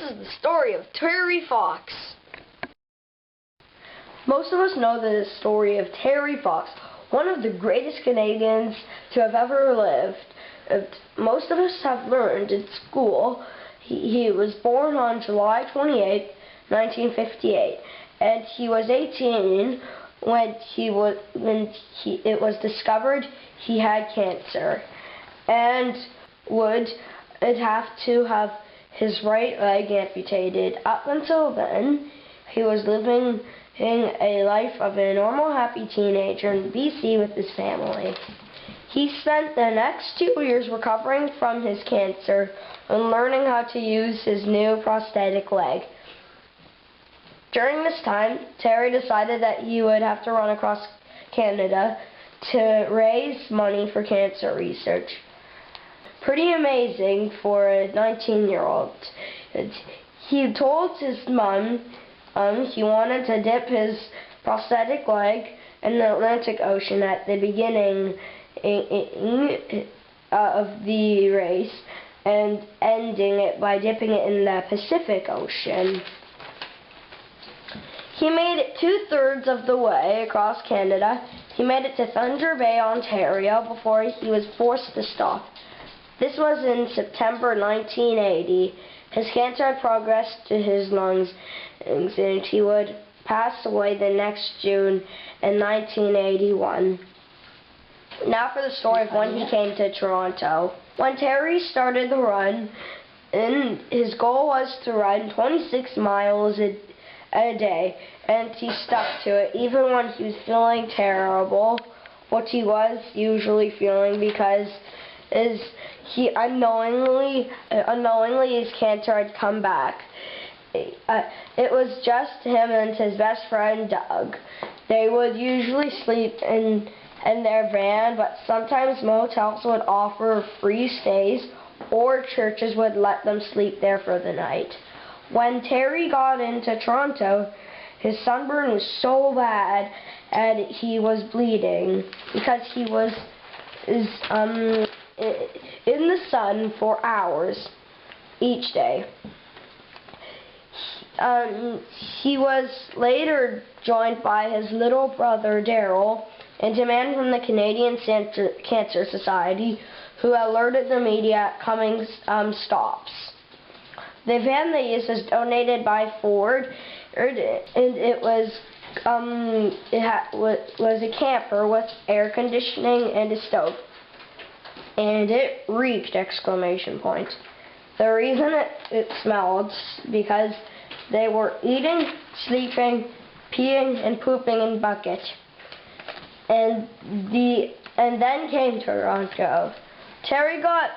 is the story of Terry Fox. Most of us know the story of Terry Fox, one of the greatest Canadians to have ever lived. Most of us have learned in school. He was born on July 28, 1958, and he was 18 when it was discovered he had cancer, and would have to have his right leg amputated. Up until then, he was living a life of a normal, happy teenager in BC with his family. He spent the next 2 years recovering from his cancer and learning how to use his new prosthetic leg. During this time, Terry decided that he would have to run across Canada to raise money for cancer research. Pretty amazing for a 19-year-old. He told his mom he wanted to dip his prosthetic leg in the Atlantic Ocean at the beginning of the race and ending it by dipping it in the Pacific Ocean. He made it 2/3 of the way across Canada. He made it to Thunder Bay, Ontario, before he was forced to stop. This was in September 1980. His cancer had progressed to his lungs, and he would pass away the next June in 1981. Now for the story of when he came to Toronto. When Terry started the run, his goal was to run 26 miles a day, and he stuck to it even when he was feeling terrible, which he was usually feeling because he unknowingly his cancer had come back. It was just him and his best friend Doug. They would usually sleep in their van, but sometimes motels would offer free stays or churches would let them sleep there for the night. When Terry got into Toronto, his sunburn was so bad and he was bleeding because he was in the sun for hours each day. He was later joined by his little brother Daryl and a man from the Canadian Cancer Society who alerted the media at coming stops. The van they used was donated by Ford, and it was a camper with air conditioning and a stove. And it reeked! The reason it smelled because they were eating, sleeping, peeing, and pooping in buckets. And then came Toronto. Terry got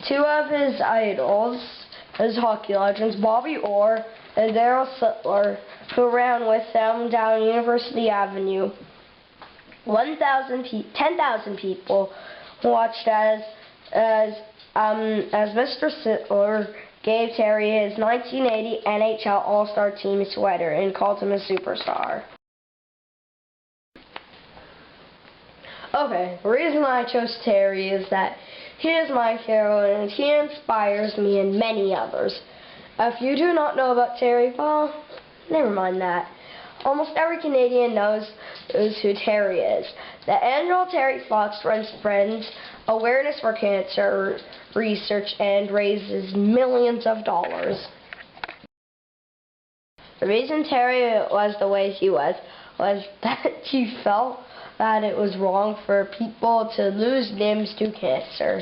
two of his idols, his hockey legends, Bobby Orr and Daryl Sittler, who ran with them down University Avenue. 10,000 people watched as Mr. Sittler gave Terry his 1980 NHL All-Star Team sweater and called him a superstar. Okay, the reason I chose Terry is that he is my hero and he inspires me and many others. If you do not know about Terry, well, never mind that. Almost every Canadian knows who Terry is. The annual Terry Fox Run spreads awareness for cancer research and raises millions of dollars. The reason Terry was the way he was that he felt that it was wrong for people to lose limbs to cancer.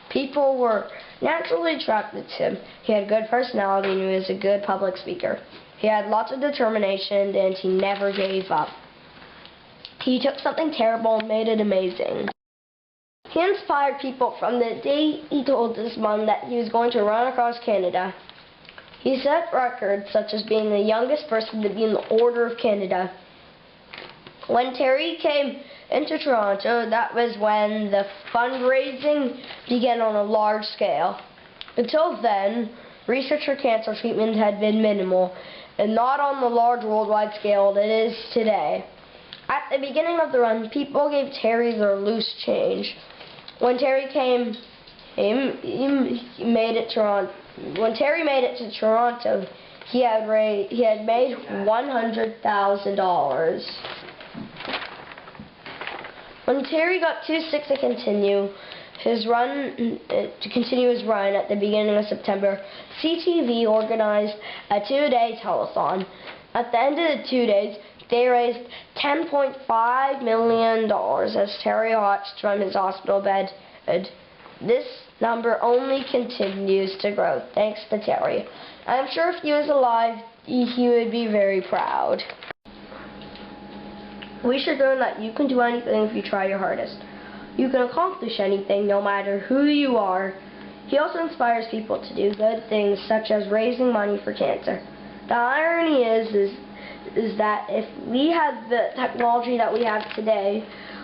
People were naturally attracted to him. He had a good personality and he was a good public speaker. He had lots of determination and he never gave up. He took something terrible and made it amazing. He inspired people from the day he told his mom that he was going to run across Canada. He set records such as being the youngest person to be in the Order of Canada. When Terry came into Toronto, that was when the fundraising began on a large scale. Until then, research for cancer treatment had been minimal, and not on the large worldwide scale that it is today. At the beginning of the run, people gave Terry their loose change. When Terry came, he made it When Terry made it to Toronto, he had made $100,000. When Terry got too sick to continue his run at the beginning of September, CTV organized a 2-day telethon. At the end of the 2 days, they raised $10.5 million as Terry watched from his hospital bed. This number only continues to grow, thanks to Terry. I'm sure if he was alive, he would be very proud. We should learn that you can do anything if you try your hardest. You can accomplish anything, no matter who you are. He also inspires people to do good things, such as raising money for cancer. The irony is that if we had the technology that we have today,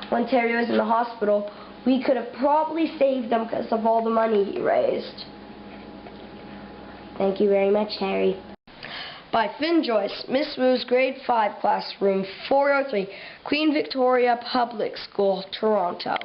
when Terry was in the hospital, we could have probably saved them because of all the money he raised. Thank you very much, Terry. By Finn Joyce, Miss Wu's Grade 5 Classroom 403, Queen Victoria Public School, Toronto.